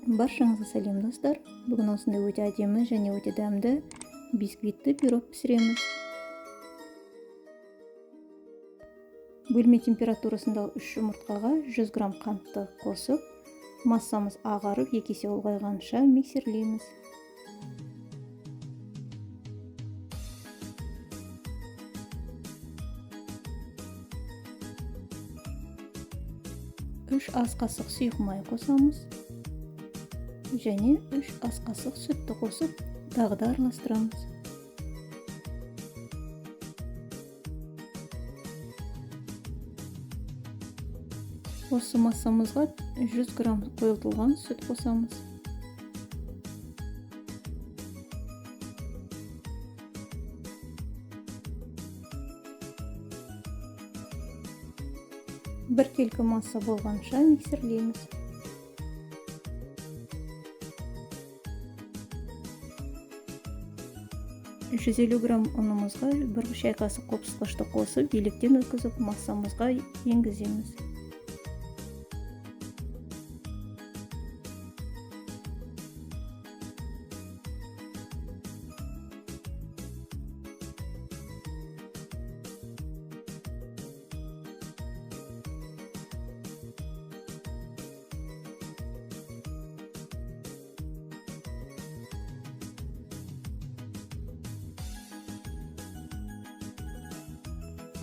Баршаңызға сәлем достар. Бүгін осындай өте әдемі және өте дәмді бисквитті пирог пісіреміз. Бөлме температурасындағы 3 жұмыртқаға 100 грамм қантты қосып, массамыз ағарып, 2 есе ұлғайғанша миксерлейміз. Үш ас қасық сұйық май қосамыз және 3 ас қасық сүтті қосып, тағы да араластырамыз. Осы массамызға 100 грамм қойылтылған сүт қосамыз. Бір келкі масса болғанша миксерлейміз. Жүз 50 грамм ұнымызға 1 шай қасық қопсытқышты қосып, електен өткізіп массамызға енгіземіз.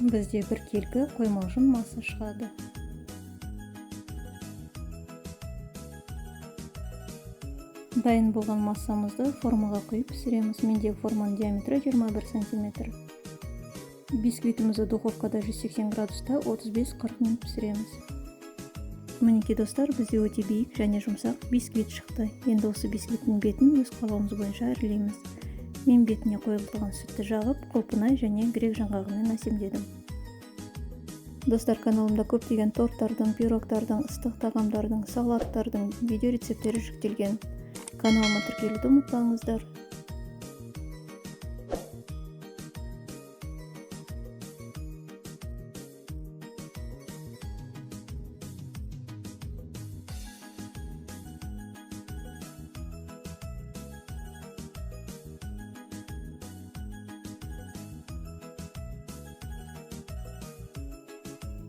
Бізде бір келкі қоймалжың масса шығады. Дайын болған массамызды формаға құйып пісіреміз. Мендегі форманың диаметрі 21 см. Бисквитімізді духовкада 180 градуста 35-40 минут пісіреміз. Мінекей достар, бізде өте биік және жұмсақ бисквит шықты. Енді осы бисквиттің бетін өз қалауымыз бойынша әрлейміз. Мен бетіне қойылтылған сүтті жағып, құлпына және грек жаңғағымен әсемдедім. Достар, каналымда көптеген торттардың, пирогтардың, ыстық тағамдардың, салаттардың видео рецептері жүктелген. Каналыма тіркелуді ұмытпаңыздар.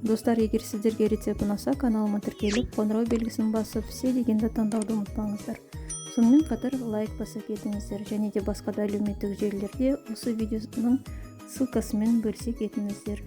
Достар, егер сіздерге рецепт ұнаса, каналыма тіркеліп, қоңырау белгісін басып, все дегенді таңдауды ұмытпаңыздар. Сонымен қатар лайк басып кетіңіздер, және де басқа да әлеуметтік желілерде осы видеоның ссылкасымен бөлісе кетіңіздер.